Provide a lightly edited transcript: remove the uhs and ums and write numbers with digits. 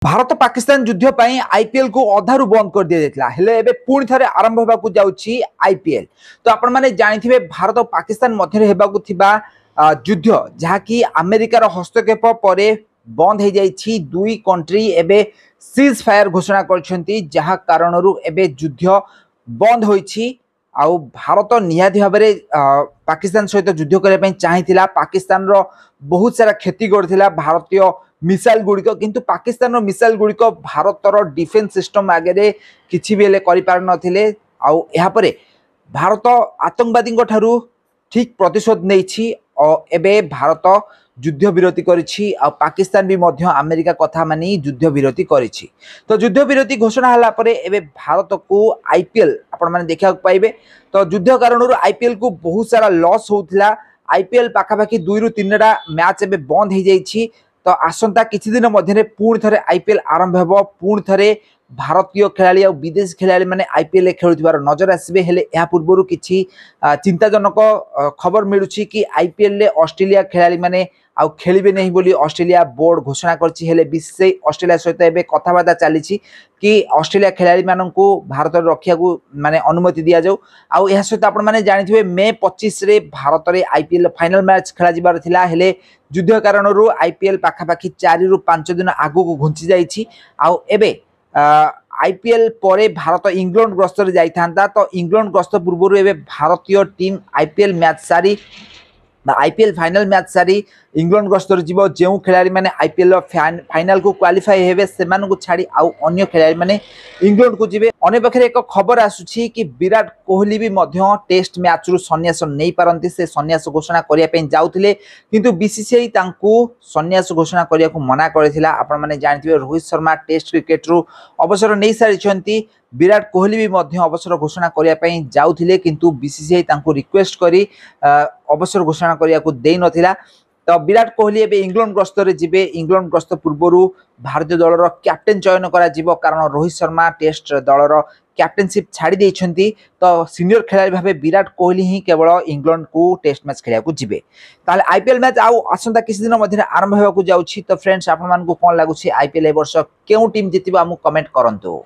भारत पाकिस्तान युद्ध ପାଇଁ आईपीएल को अधारू बंद कर दिया जाता हेले एबे पुणी थरे आरंभ होबाकू जाउची आईपीएल। तो आपण माने जानिथिबे भारत और पाकिस्तान मध्य हेबाकू थिबा युद्ध जहाँकि अमेरिकार हस्तक्षेप परे बंद हो जाइछि। दुई कंट्री एबे सीज फायर घोषणा करछंती जहाँ कारणरू एबे युद्ध बंद होइछि। आउ भारत निहाती भाव पाकिस्तान सहित युद्ध करने चाहिए। पाकिस्तान रो बहुत सारा क्षति करथिला भारतीय मिसाइल गुड़िक, किंतु पाकिस्तान मिसाइल गुड़िक भारतर डिफेन्स सिस्टम आगे किछि भी करि पार नथिले। आउ एहा परे भारत आतंकवादी ठारू ठीक प्रतिशोध नहीं और एबे भारत युद्ध विरति करिछि। आ पाकिस्तान भी मध्य अमेरिका कथा मानी युद्ध विरति करिछि। तो युद्ध विरति घोषणा हला परे एबे भारत को आईपीएल आपण माने देखा पाइबे। तो युद्ध कारणरू आईपीएल को बहुत सारा लॉस होउथिला। आईपीएल पाखापाखि 2 ରୁ 3टा मैच एबे बंद हो जाइछि। तो आसंता किछि दिन मध्य पुणी थरे आईपीएल आरंभ हेबो। पुणी थरे भारतीय खेलाड़ी और विदेशी खेलाड़ी माने आईपीएल खेलुथिबार नजर आसबे। हेले एहा पूर्वरु किछि चिंताजनक खबर मिलुछि कि आईपीएल ले ऑस्ट्रेलिया खेलाड़ी माने आउ खेलिबे नहीं बोली ऑस्ट्रेलिया बोर्ड घोषणा करछि। हेले विशेष ऑस्ट्रेलिया सहित एबे कथाबार्ता चलीछि कि ऑस्ट्रेलिया खेलाड़ी माननकु भारत रखिया को माने अनुमति दिया जाऊ। आउ एहा सहित आपण माने जानिथिबे मे 25 रे भारत रे आईपीएल फाइनल मैच खेला जिबार थिला। हेले युद्ध कारणरू आईपीएल पाखापाखि 4 ରୁ 5 दिन आगु को घुंची जाइछि। आउ एबे आईपीएल परे भारत इंग्लैंड गस्त रे जाइथांता। तो इंग्लैंड गस्त पूर्व एबे भारतीय टीम आईपीएल मैच सारी आईपीएल फाइनल मैच सारी इंग्लैंड गस्त रे जीवो। जेउ खिलाड़ी माने आईपीएल फाइनल को क्वालिफाई हेबे सेमान को छाड़ी आउ अन्य खिलाड़ी माने इंग्लैंड को जीवे। अन्य पक्षे एक खबर आसुछि कि विराट कोहली भी मध्य टेस्ट मैच रु सन्यास नहीं पारंती। से सन्यास घोषणा करिया पे जाउथिले, किंतु बीसीसीआई तांकू सन्यास घोषणा करिया को मना करथिला। आपण माने जानथिबे रोहित शर्मा टेस्ट क्रिकेट रु अवसर नहीं सारिछंती। विराट कोहली भी मध्य अवसर घोषणा करिया पे जाउथिले, किंतु बीसीसीआई तांकू रिक्वेस्ट करी अवसर घोषणा करिया को देई नथिला। तो विराट कोहली एबे इंग्लैंड गस्त रे जिबे। इंग्लैंड गस्त पूर्वरु भारतीय दलर कैप्टेन चयन करा जिवो, कारण रोहित शर्मा टेस्ट दलर कैप्टेनशिप छाड़ी देइछंती। तो सीनियर खिलाड़ी भाबे विराट कोहली ही केवल इंग्लैंड को टेस्ट मैच खेलिया को जिबे। ताले आईपीएल मैच आउ आसंता किछि दिन मध्य आरंभ हेबा को जाउछि। तो फ्रेंड्स आपण मान को कोन लागुछि आईपीएल ए वर्ष केउ टीम जितिबो हमु कमेंट करंतु।